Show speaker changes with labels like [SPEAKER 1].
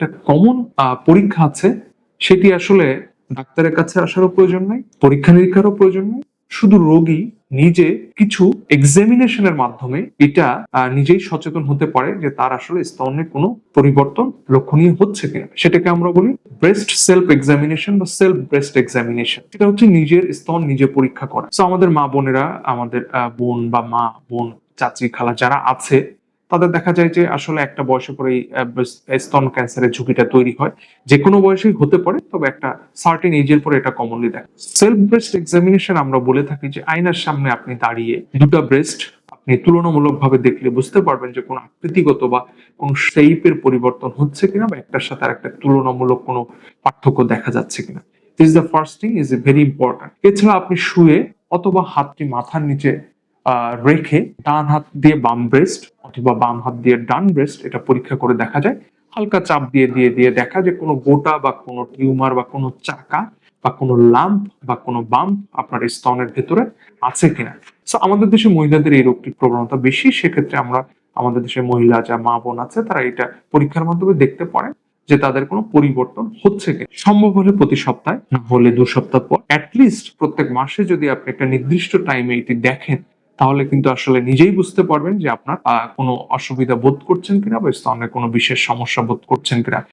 [SPEAKER 1] একটা কমন পরীক্ষা আছে, সেটি আসলে ডাক্তারের কাছে আসারও প্রয়োজন নাই, পরীক্ষা নিরীক্ষারও প্রয়োজন নেই। শুধু রোগী নিজে কিছু এক্সামিনেশনের মাধ্যমে এটা নিজেই সচেতন হতে পারে যে তার আসলে স্তনে কোনো পরিবর্তন লক্ষণীয় হচ্ছে কিনা। সেটাকে আমরা বলি ব্রেস্ট সেলফ এক্সামিনেশন বা সেলফ ব্রেস্ট এক্সামিনেশন। এটা হচ্ছে নিজের স্তন নিজে পরীক্ষা করা। তো আমাদের মা বোনেরা, আমাদের বোন বা মা বোন, চাচি খালা যারা আছে, তাদের দেখা যায় যে আসলে একটা বয়সে পরেই স্তন ক্যান্সারের ঝুঁকিটা তৈরি হয়। যে কোনো বয়সেই হতে পারে, তবে একটা সার্টেন এজের পরে এটা কমনলি দেখা। সেলফ ব্রেস্ট এক্সামিনেশন আমরা বলে থাকি যে আয়নার সামনে আপনি দাঁড়িয়ে দুটা ব্রেস্ট আপনি তুলনামূলকভাবে দেখলে বুঝতে পারবেন যে কোনো আকৃতিগত বা কোনো শেপের পরিবর্তন হচ্ছে কিনা, বা একটার সাথে আরেকটা তুলনামূলক কোনো পার্থক্য দেখা যাচ্ছে কিনা। This the first thing, is very important. এছাড়া আপনি শুয়ে অথবা হাতটি মাথার নিচে রেখে ডান হাত দিয়ে বাম ব্রেস্ট অথবা বাম হাত দিয়ে ডান ব্রেস্ট এটা পরীক্ষা করে দেখা যায়। হালকা চাপ দিয়ে দিয়ে দিয়ে দেখা যে কোনো গোটা বা কোনো টিউমার বা কোনো চাকা বা কোনো লাম্প বা কোনো বাম্প আপনার স্তনের ভেতরে আছে কিনা। সো আমাদের দেশে মহিলাদের এই রোগটির প্রবণতা বেশি, সেক্ষেত্রে আমরা আমাদের দেশের মহিলা যা মা বোন আছে তারা এটা পরীক্ষার মাধ্যমে দেখতে পারে যে তাদের কোনো পরিবর্তন হচ্ছে কিনা। সম্ভব হলে প্রতি সপ্তাহে, না হলে 2 সপ্তাহ পর, অ্যাটলিস্ট প্রত্যেক মাসে যদি আপনি একটা নির্দিষ্ট টাইমে এটি দেখেন, তাহলে কিন্তু আসলে নিজেই বুঝতে পারবেন যে আপনার কোনো অসুবিধা বোধ করছেন কিনা বা স্তনের কোনো বিশেষ সমস্যা বোধ করছেন কিনা।